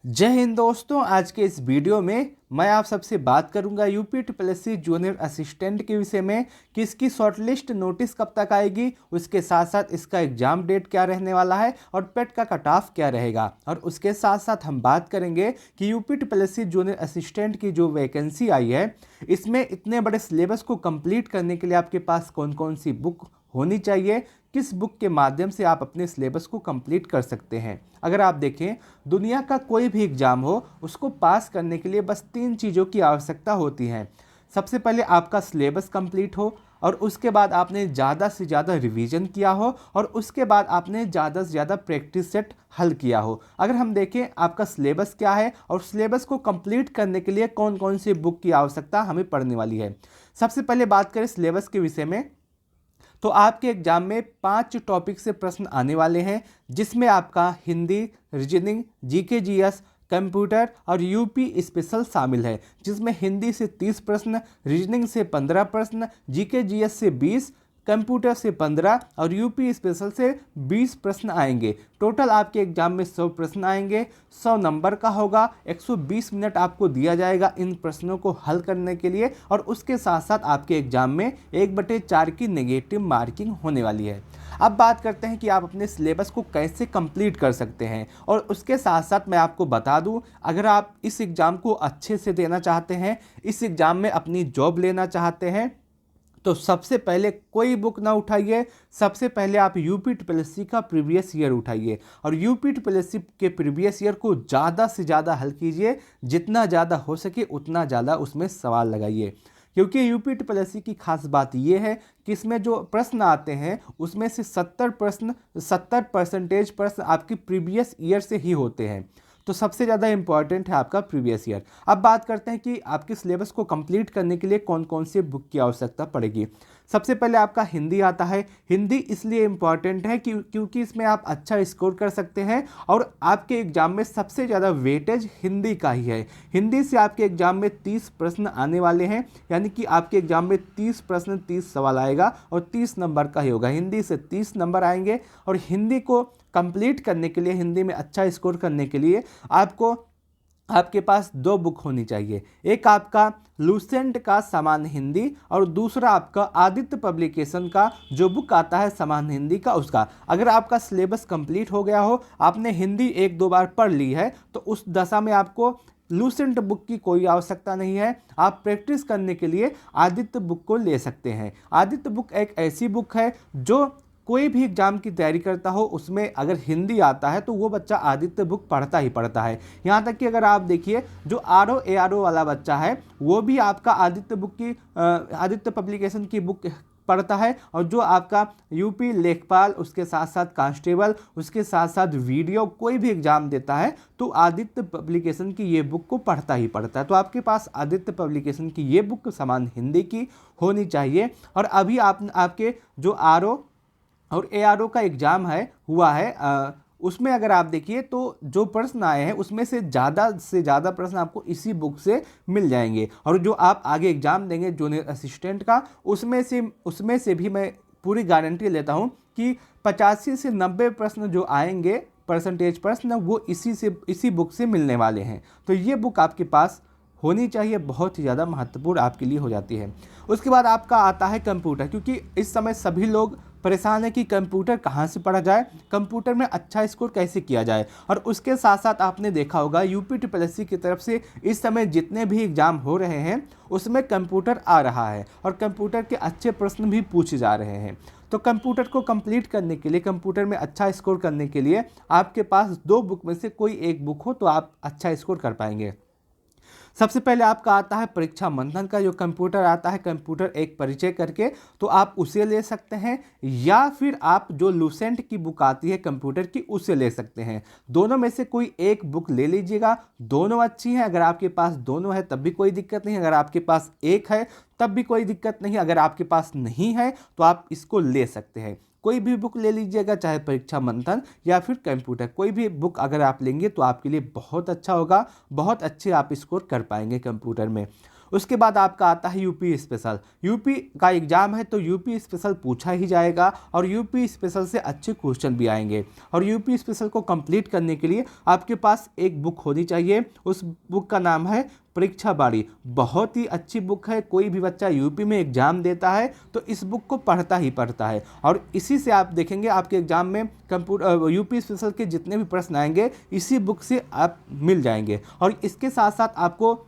जय हिंद दोस्तों। आज के इस वीडियो में मैं आप सबसे बात करूंगा यूपीटीपीएससी जूनियर असिस्टेंट के विषय में कि इसकी शॉर्टलिस्ट नोटिस कब तक आएगी, उसके साथ साथ इसका एग्जाम डेट क्या रहने वाला है और पेट का कट ऑफ क्या रहेगा। और उसके साथ साथ हम बात करेंगे कि यूपीटीपीएससी जूनियर असिस्टेंट की जो वैकेंसी आई है इसमें इतने बड़े सिलेबस को कंप्लीट करने के लिए आपके पास कौन कौन सी बुक होनी चाहिए, किस बुक के माध्यम से आप अपने सिलेबस को कंप्लीट कर सकते हैं। अगर आप देखें दुनिया का कोई भी एग्ज़ाम हो उसको पास करने के लिए बस 3 चीज़ों की आवश्यकता होती है। सबसे पहले आपका सिलेबस कंप्लीट हो और उसके बाद आपने ज़्यादा से ज़्यादा रिवीजन किया हो और उसके बाद आपने ज़्यादा से ज़्यादा प्रैक्टिस सेट हल किया हो। अगर हम देखें आपका सिलेबस क्या है और सिलेबस को कंप्लीट करने के लिए कौन कौन सी बुक की आवश्यकता हमें पड़ने वाली है। सबसे पहले बात करें सिलेबस के विषय में, तो आपके एग्जाम में 5 टॉपिक से प्रश्न आने वाले हैं, जिसमें आपका Hindi, reasoning, GK GS, computer और यूपी स्पेशल शामिल है। जिसमें हिंदी से 30 प्रश्न, रीजनिंग से 15 प्रश्न, जीके जीएस से 20, कंप्यूटर से 15 और यूपी स्पेशल से 20 प्रश्न आएंगे। टोटल आपके एग्जाम में 100 प्रश्न आएंगे, 100 नंबर का होगा। 120 मिनट आपको दिया जाएगा इन प्रश्नों को हल करने के लिए और उसके साथ साथ आपके एग्जाम में 1/4 की नेगेटिव मार्किंग होने वाली है। अब बात करते हैं कि आप अपने सिलेबस को कैसे कंप्लीट कर सकते हैं और उसके साथ साथ मैं आपको बता दूं, अगर आप इस एग्ज़ाम को अच्छे से देना चाहते हैं, इस एग्ज़ाम में अपनी जॉब लेना चाहते हैं, तो सबसे पहले कोई बुक ना उठाइए। सबसे पहले आप यूपीटीपीएससी का प्रीवियस ईयर उठाइए और यूपीटीपीएससी के प्रीवियस ईयर को ज़्यादा से ज़्यादा हल कीजिए। जितना ज़्यादा हो सके उतना ज़्यादा उसमें सवाल लगाइए, क्योंकि यूपीटीपीएससी की खास बात यह है कि इसमें जो प्रश्न आते हैं उसमें से 70% प्रश्न आपकी प्रीवियस ईयर से ही होते हैं। तो सबसे ज़्यादा इंपॉर्टेंट है आपका प्रीवियस ईयर। अब बात करते हैं कि आपके सिलेबस को कंप्लीट करने के लिए कौन कौन से बुक की आवश्यकता पड़ेगी। सबसे पहले आपका हिंदी आता है। हिंदी इसलिए इम्पॉर्टेंट है क्योंकि इसमें आप अच्छा स्कोर कर सकते हैं और आपके एग्जाम में सबसे ज़्यादा वेटेज हिंदी का ही है। हिंदी से आपके एग्जाम में 30 प्रश्न आने वाले हैं, यानी कि आपके एग्जाम में 30 प्रश्न 30 सवाल आएगा और 30 नंबर का ही होगा। हिंदी से 30 नंबर आएंगे और हिंदी को कंप्लीट करने के लिए, हिंदी में अच्छा स्कोर करने के लिए आपके पास 2 बुक होनी चाहिए। एक आपका लूसेंट का सामान्य हिंदी और दूसरा आपका आदित्य पब्लिकेशन का जो बुक आता है सामान्य हिंदी का, उसका। अगर आपका सिलेबस कंप्लीट हो गया हो, आपने हिंदी 1-2 बार पढ़ ली है, तो उस दशा में आपको लूसेंट बुक की कोई आवश्यकता नहीं है। आप प्रैक्टिस करने के लिए आदित्य बुक को ले सकते हैं। आदित्य बुक एक ऐसी बुक है जो कोई भी एग्जाम की तैयारी करता हो उसमें अगर हिंदी आता है तो वो बच्चा आदित्य बुक पढ़ता ही पढ़ता है। यहाँ तक कि अगर आप देखिए जो ARO वाला बच्चा है वो भी आपका आदित्य बुक की आदित्य पब्लिकेशन की बुक पढ़ता है, और जो आपका यूपी लेखपाल, उसके साथ साथ कांस्टेबल, उसके साथ साथ वीडियो कोई भी एग्जाम देता है तो आदित्य पब्लिकेशन की ये बुक को पढ़ता ही पढ़ता है। तो आपके पास आदित्य पब्लिकेशन की ये बुक सामान्य हिंदी की होनी चाहिए। और अभी आपके जो ARO और ARO का एग्ज़ाम हुआ है, उसमें अगर आप देखिए तो जो प्रश्न आए हैं उसमें से ज़्यादा प्रश्न आपको इसी बुक से मिल जाएंगे। और जो आप आगे एग्ज़ाम देंगे जूनियर असिस्टेंट का, उसमें से भी मैं पूरी गारंटी लेता हूं कि 85 से 90 प्रश्न जो आएंगे, परसेंटेज प्रश्न, वो इसी बुक से मिलने वाले हैं। तो ये बुक आपके पास होनी चाहिए, बहुत ही ज़्यादा महत्वपूर्ण आपके लिए हो जाती है। उसके बाद आपका आता है कंप्यूटर, क्योंकि इस समय सभी लोग परेशान है कि कंप्यूटर कहाँ से पढ़ा जाए, कंप्यूटर में अच्छा स्कोर कैसे किया जाए। और उसके साथ साथ आपने देखा होगा यूपीटीपीएससी की तरफ से इस समय जितने भी एग्ज़ाम हो रहे हैं उसमें कंप्यूटर आ रहा है और कंप्यूटर के अच्छे प्रश्न भी पूछे जा रहे हैं। तो कंप्यूटर को कंप्लीट करने के लिए, कंप्यूटर में अच्छा स्कोर करने के लिए आपके पास 2 बुक में से कोई एक बुक हो तो आप अच्छा स्कोर कर पाएंगे। सबसे पहले आपका आता है परीक्षा मंथन का जो कंप्यूटर आता है, कंप्यूटर एक परिचय करके, तो आप उसे ले सकते हैं, या फिर आप जो लूसेंट की बुक आती है कंप्यूटर की उसे ले सकते हैं। दोनों में से कोई एक बुक ले लीजिएगा, दोनों अच्छी हैं। अगर आपके पास दोनों है तब भी कोई दिक्कत नहीं, अगर आपके पास एक है तब भी कोई दिक्कत नहीं, अगर आपके पास नहीं है तो आप इसको ले सकते हैं। कोई भी बुक ले लीजिएगा, चाहे परीक्षा मंथन या फिर कंप्यूटर, कोई भी बुक अगर आप लेंगे तो आपके लिए बहुत अच्छा होगा, बहुत अच्छे आप स्कोर कर पाएंगे कंप्यूटर में। उसके बाद आपका आता है यूपी स्पेशल। यूपी का एग्जाम है तो यूपी स्पेशल पूछा ही जाएगा और यूपी स्पेशल से अच्छे क्वेश्चन भी आएंगे। और यूपी स्पेशल को कंप्लीट करने के लिए आपके पास एक बुक होनी चाहिए, उस बुक का नाम है परीक्षा बाड़ी। बहुत ही अच्छी बुक है, कोई भी बच्चा यूपी में एग्जाम देता है तो इस बुक को पढ़ता ही पढ़ता है। और इसी से आप देखेंगे आपके एग्जाम में यूपी स्पेशल के जितने भी प्रश्न आएंगे इसी बुक से आप मिल जाएंगे। और इसके साथ साथ आपको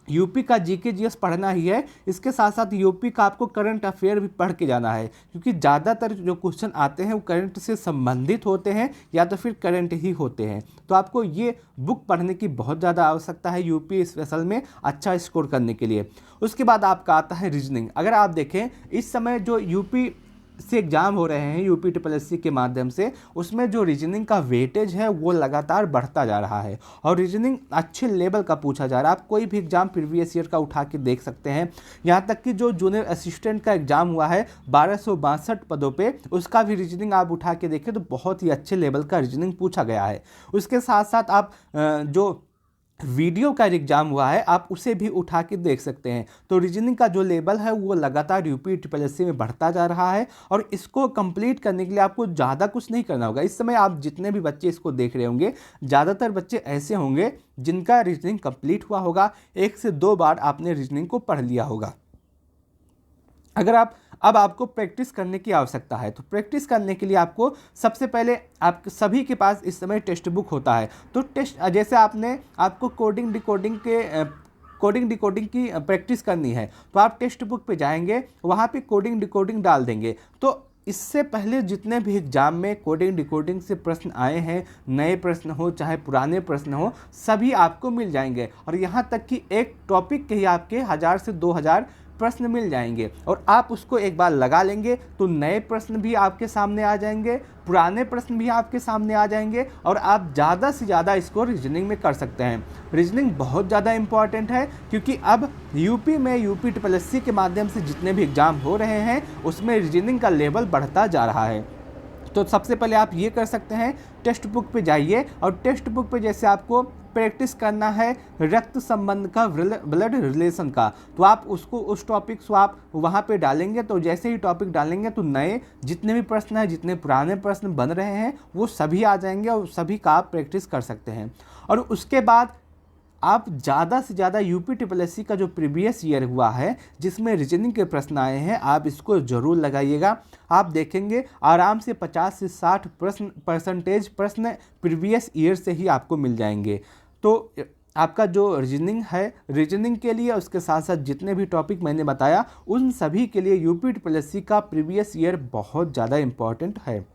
यूपी का जीके जीएस पढ़ना ही है, इसके साथ साथ यूपी का आपको करंट अफेयर भी पढ़ के जाना है, क्योंकि ज़्यादातर जो क्वेश्चन आते हैं वो करंट से संबंधित होते हैं या तो फिर करंट ही होते हैं। तो आपको ये बुक पढ़ने की बहुत ज़्यादा आवश्यकता है यूपी स्पेशल में अच्छा स्कोर करने के लिए। उसके बाद आपका आता है रीजनिंग। अगर आप देखें इस समय जो यूपी से एग्जाम हो रहे हैं यूपी SSS के माध्यम से, उसमें जो रीजनिंग का वेटेज है वो लगातार बढ़ता जा रहा है और रीजनिंग अच्छे लेवल का पूछा जा रहा है। आप कोई भी एग्जाम प्रीवियस ईयर का उठा के देख सकते हैं, यहाँ तक कि जो जूनियर असिस्टेंट का एग्जाम हुआ है 1262 पदों पे, उसका भी रीजनिंग आप उठा के देखें तो बहुत ही अच्छे लेवल का रीजनिंग पूछा गया है। उसके साथ साथ आप जो वीडियो का एग्जाम हुआ है आप उसे भी उठा के देख सकते हैं। तो रीजनिंग का जो लेवल है वो लगातार यूपी SSS में बढ़ता जा रहा है और इसको कंप्लीट करने के लिए आपको ज़्यादा कुछ नहीं करना होगा। इस समय आप जितने भी बच्चे इसको देख रहे होंगे ज़्यादातर बच्चे ऐसे होंगे जिनका रीजनिंग कंप्लीट हुआ होगा, 1 से 2 बार आपने रीजनिंग को पढ़ लिया होगा। अगर अब आपको प्रैक्टिस करने की आवश्यकता है तो प्रैक्टिस करने के लिए आपको सबसे पहले आप सभी के पास इस समय टेक्स्ट बुक होता है। तो टेस्ट जैसे आपको कोडिंग डिकोडिंग की प्रैक्टिस करनी है तो आप टेक्स्ट बुक पे जाएंगे, वहाँ पे कोडिंग डिकोडिंग डाल देंगे। तो इससे पहले जितने भी एग्जाम में कोडिंग डिकोडिंग से प्रश्न आए हैं, नए प्रश्न हो चाहे पुराने प्रश्न हो, सभी आपको मिल जाएंगे। और यहाँ तक कि एक टॉपिक के ही आपके 1000 से 2000 प्रश्न मिल जाएंगे और आप उसको एक बार लगा लेंगे तो नए प्रश्न भी आपके सामने आ जाएंगे, पुराने प्रश्न भी आपके सामने आ जाएंगे और आप ज़्यादा से ज़्यादा इसको रीजनिंग में कर सकते हैं। रीजनिंग बहुत ज़्यादा इंपॉर्टेंट है क्योंकि अब यूपी में यूपी SSS के माध्यम से जितने भी एग्ज़ाम हो रहे हैं उसमें रीजनिंग का लेवल बढ़ता जा रहा है। तो सबसे पहले आप ये कर सकते हैं, टेक्स्ट बुक पे जाइए और टेक्स्ट बुक पे जैसे आपको प्रैक्टिस करना है रक्त संबंध का, ब्लड रिलेशन का, तो आप उसको उस टॉपिक को आप वहाँ पे डालेंगे। तो जैसे ही टॉपिक डालेंगे तो नए जितने भी प्रश्न हैं, जितने पुराने प्रश्न बन रहे हैं वो सभी आ जाएंगे और सभी का आप प्रैक्टिस कर सकते हैं। और उसके बाद आप ज़्यादा से ज़्यादा यूपी SSS का जो प्रीवियस ईयर हुआ है जिसमें रीजनिंग के प्रश्न आए हैं आप इसको ज़रूर लगाइएगा। आप देखेंगे आराम से 50 से 60 परसेंटेज प्रश्न प्रीवियस ईयर से ही आपको मिल जाएंगे। तो आपका जो रीजनिंग है, रीजनिंग के लिए उसके साथ साथ जितने भी टॉपिक मैंने बताया उन सभी के लिए यूपी SSS का प्रीवियस ईयर बहुत ज़्यादा इम्पॉर्टेंट है।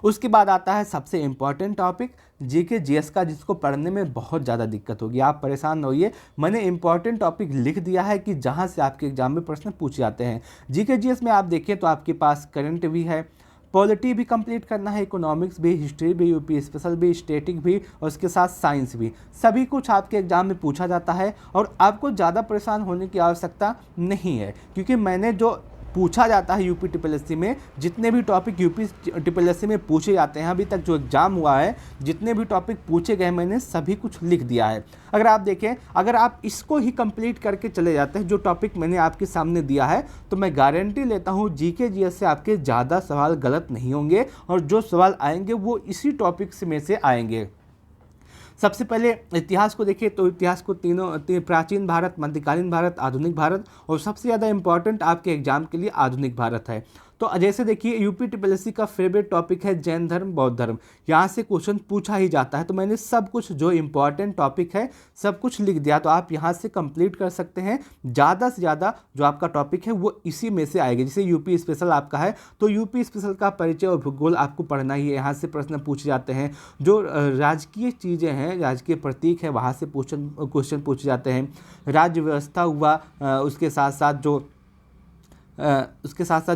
उसके बाद आता है सबसे इम्पॉर्टेंट टॉपिक जीके जीएस का, जिसको पढ़ने में बहुत ज़्यादा दिक्कत होगी। आप परेशान न होइए, मैंने इंपॉर्टेंट टॉपिक लिख दिया है कि जहाँ से आपके एग्जाम में प्रश्न पूछे जाते हैं। जीके जीएस में आप देखें तो आपके पास करंट भी है, पॉलिटी भी कंप्लीट करना है, इकोनॉमिक्स भी, हिस्ट्री भी, यूपी स्पेशल भी, स्टैटिक भी और उसके साथ साइंस भी, सभी कुछ आपके एग्जाम में पूछा जाता है। और आपको ज़्यादा परेशान होने की आवश्यकता नहीं है क्योंकि मैंने जो पूछा जाता है यूपी SSS में, जितने भी टॉपिक यूपी SSS में पूछे जाते हैं, अभी तक जो एग्ज़ाम हुआ है जितने भी टॉपिक पूछे गए मैंने सभी कुछ लिख दिया है। अगर आप देखें, अगर आप इसको ही कंप्लीट करके चले जाते हैं जो टॉपिक मैंने आपके सामने दिया है, तो मैं गारंटी लेता हूँ जीके जीएस से आपके ज़्यादा सवाल गलत नहीं होंगे और जो सवाल आएंगे वो इसी टॉपिक्स में से आएंगे। सबसे पहले इतिहास को देखिए तो इतिहास को तीन प्राचीन भारत, मध्यकालीन भारत, आधुनिक भारत और सबसे ज़्यादा इंपॉर्टेंट आपके एग्जाम के लिए आधुनिक भारत है। तो जैसे देखिए यूपी SSS का फेवरेट टॉपिक है जैन धर्म, बौद्ध धर्म, यहाँ से क्वेश्चन पूछा ही जाता है। तो मैंने सब कुछ जो इंपॉर्टेंट टॉपिक है सब कुछ लिख दिया, तो आप यहाँ से कंप्लीट कर सकते हैं। ज़्यादा से ज़्यादा जो आपका टॉपिक है वो इसी में से आएगा। जैसे यूपी स्पेशल आपका है तो यूपी स्पेशल का परिचय और भूगोल आपको पढ़ना ही है, यहाँ से प्रश्न पूछे जाते हैं। जो राजकीय चीज़ें हैं, राजकीय प्रतीक है, वहाँ से क्वेश्चन पूछे जाते हैं। राज्य व्यवस्था हुआ, उसके साथ साथ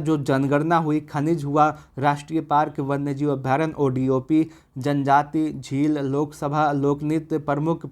जो जनगणना हुई, खनिज हुआ, राष्ट्रीय पार्क, वन्यजीव अभ्यारण्य, ODOP, जनजाति, झील, लोकसभा, लोकनृत्य, प्रमुख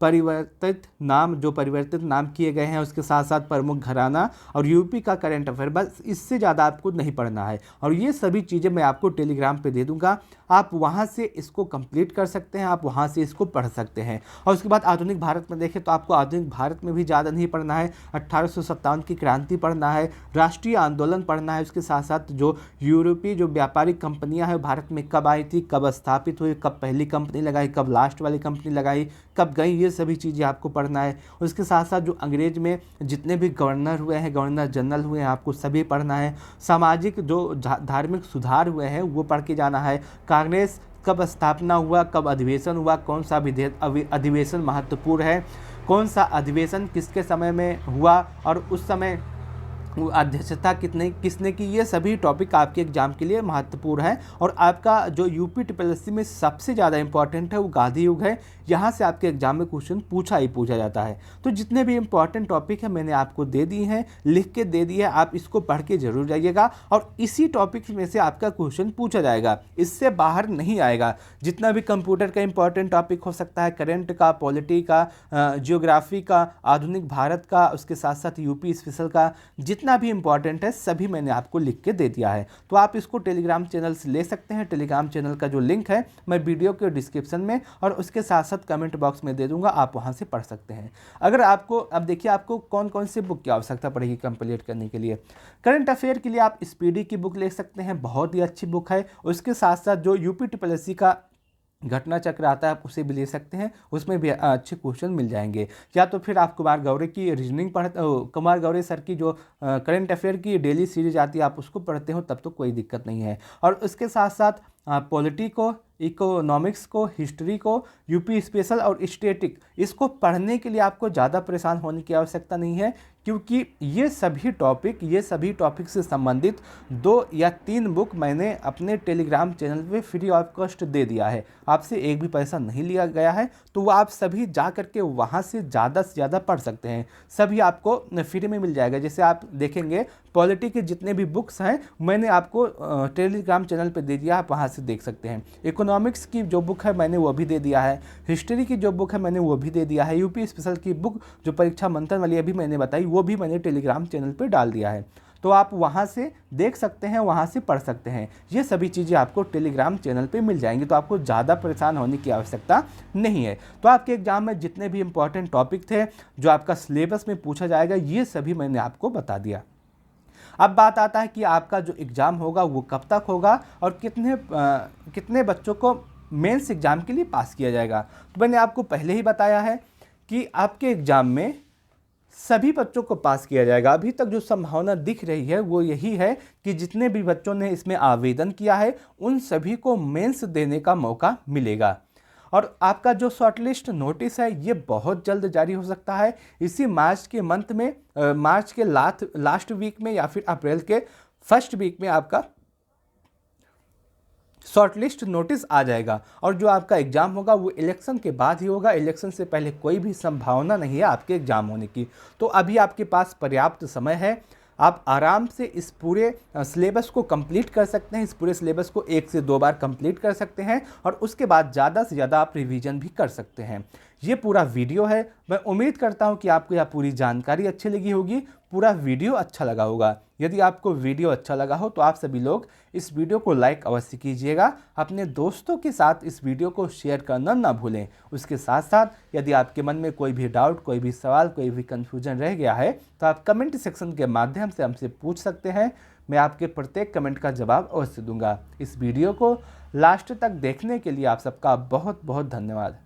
परिवर्तित नाम किए गए हैं, उसके साथ साथ प्रमुख घराना और यूपी का करंट अफेयर, बस इससे ज़्यादा आपको नहीं पढ़ना है। और ये सभी चीज़ें मैं आपको टेलीग्राम पे दे दूंगा, आप वहाँ से इसको कंप्लीट कर सकते हैं, आप वहाँ से इसको पढ़ सकते हैं। और उसके बाद आधुनिक भारत में देखें तो आपको आधुनिक भारत में भी ज़्यादा नहीं पढ़ना है, 1857 की क्रांति पढ़ना है, राष्ट्रीय आंदोलन पढ़ना है, उसके साथ साथ जो यूरोपीय जो व्यापारिक कंपनियां हैं भारत में कब आई थी, कब स्थापित हुई, कब पहली कंपनी लगाई, कब लास्ट वाली कंपनी लगाई, कब गई, ये सभी चीज़ें आपको पढ़ना है। उसके साथ साथ जो अंग्रेज में जितने भी गवर्नर हुए हैं, गवर्नर जनरल हुए हैं, आपको सभी पढ़ना है। सामाजिक जो धार्मिक सुधार हुए हैं वो पढ़ के जाना है। कांग्रेस कब स्थापना हुआ, कब अधिवेशन हुआ, कौन सा अधिवेशन महत्वपूर्ण है, कौन सा अधिवेशन किसके समय में हुआ और उस समय वो अध्यक्षता किसने की, ये सभी टॉपिक आपके एग्जाम के लिए महत्वपूर्ण है। और आपका जो यूपी ट्रिपल में सबसे ज़्यादा इंपॉर्टेंट है वो गांधी युग है, यहाँ से आपके एग्जाम में क्वेश्चन पूछा जाता है। तो जितने भी इंपॉर्टेंट टॉपिक है मैंने आपको दे दिए हैं, लिख के दे दिए, आप इसको पढ़ के जरूर जाइएगा और इसी टॉपिक में से आपका क्वेश्चन पूछा जाएगा, इससे बाहर नहीं आएगा। जितना भी कंप्यूटर का इंपॉर्टेंट टॉपिक हो सकता है, करंट का, पॉलिटी का, जियोग्राफी का, आधुनिक भारत का, उसके साथ साथ यूपी स्पेशल का, जितना भी इंपॉर्टेंट है सभी मैंने आपको लिख के दे दिया है। तो आप इसको टेलीग्राम चैनल से ले सकते हैं। टेलीग्राम चैनल का जो लिंक है मैं वीडियो के डिस्क्रिप्शन में और उसके साथ साथ कमेंट बॉक्स में दे दूंगा, आप वहां से पढ़ सकते हैं। अगर आपको अब देखिए आपको कौन कौन से बुक की आवश्यकता पड़ेगी कंप्लीट करने के लिए। करंट अफेयर के लिए आप स्पीडी की बुक ले सकते हैं, बहुत ही अच्छी बुक है। उसके साथ साथ जो यूपी ट्रिपल का घटना चक्र आता है आप उसे भी ले सकते हैं, उसमें भी अच्छे क्वेश्चन मिल जाएंगे। या तो फिर आप कुमार गौरे की रीजनिंग कुमार गौरे सर की जो करंट अफेयर की डेली सीरीज आती है आप उसको पढ़ते हो तब तो कोई दिक्कत नहीं है। और उसके साथ साथ पॉलिटी को, इकोनॉमिक्स को, हिस्ट्री को, यूपी स्पेशल और स्टैटिक, इसको पढ़ने के लिए आपको ज़्यादा परेशान होने की आवश्यकता नहीं है, क्योंकि ये सभी टॉपिक से संबंधित 2 या 3 बुक मैंने अपने टेलीग्राम चैनल पे फ्री ऑफ कॉस्ट दे दिया है, आपसे एक भी पैसा नहीं लिया गया है। तो वो आप सभी जा करके वहाँ से ज़्यादा पढ़ सकते हैं, सभी आपको फ्री में मिल जाएगा। जैसे आप देखेंगे पॉलिटी के जितने भी बुक्स हैं मैंने आपको टेलीग्राम चैनल पे दे दिया, आप वहाँ से देख सकते हैं। इकोनॉमिक्स की जो बुक है मैंने वो भी दे दिया है, हिस्ट्री की जो बुक है मैंने वो भी दे दिया है, यूपी स्पेशल की बुक जो परीक्षा मंथन वाली अभी मैंने बताई वो भी मैंने टेलीग्राम चैनल पे डाल दिया है। तो आप वहाँ से देख सकते हैं, वहाँ से पढ़ सकते हैं। ये सभी चीज़ें आपको टेलीग्राम चैनल पे मिल जाएंगी, तो आपको ज़्यादा परेशान होने की आवश्यकता नहीं है। तो आपके एग्जाम में जितने भी इंपॉर्टेंट टॉपिक थे जो आपका सिलेबस में पूछा जाएगा ये सभी मैंने आपको बता दिया। अब बात आता है कि आपका जो एग्ज़ाम होगा वो कब तक होगा और कितने बच्चों को मेंस एग्ज़ाम के लिए पास किया जाएगा। तो मैंने आपको पहले ही बताया है कि आपके एग्ज़ाम में सभी बच्चों को पास किया जाएगा। अभी तक जो संभावना दिख रही है वो यही है कि जितने भी बच्चों ने इसमें आवेदन किया है उन सभी को मेंस देने का मौका मिलेगा। और आपका जो शॉर्टलिस्ट नोटिस है ये बहुत जल्द जारी हो सकता है, इसी मार्च के मंथ में, मार्च के लास्ट वीक में या फिर अप्रैल के फर्स्ट वीक में आपका शॉर्टलिस्ट नोटिस आ जाएगा। और जो आपका एग्ज़ाम होगा वो इलेक्शन के बाद ही होगा, इलेक्शन से पहले कोई भी संभावना नहीं है आपके एग्ज़ाम होने की। तो अभी आपके पास पर्याप्त समय है, आप आराम से इस पूरे सिलेबस को कंप्लीट कर सकते हैं, इस पूरे सिलेबस को 1 से 2 बार कंप्लीट कर सकते हैं और उसके बाद ज़्यादा से ज़्यादा आप रिवीजन भी कर सकते हैं। ये पूरा वीडियो है, मैं उम्मीद करता हूँ कि आपको यह पूरी जानकारी अच्छी लगी होगी, पूरा वीडियो अच्छा लगा होगा। यदि आपको वीडियो अच्छा लगा हो तो आप सभी लोग इस वीडियो को लाइक अवश्य कीजिएगा, अपने दोस्तों के साथ इस वीडियो को शेयर करना ना भूलें। उसके साथ साथ यदि आपके मन में कोई भी डाउट, कोई भी सवाल, कोई भी कन्फ्यूजन रह गया है तो आप कमेंट सेक्शन के माध्यम से हमसे पूछ सकते हैं, मैं आपके प्रत्येक कमेंट का जवाब अवश्य दूंगा। इस वीडियो को लास्ट तक देखने के लिए आप सबका बहुत बहुत धन्यवाद।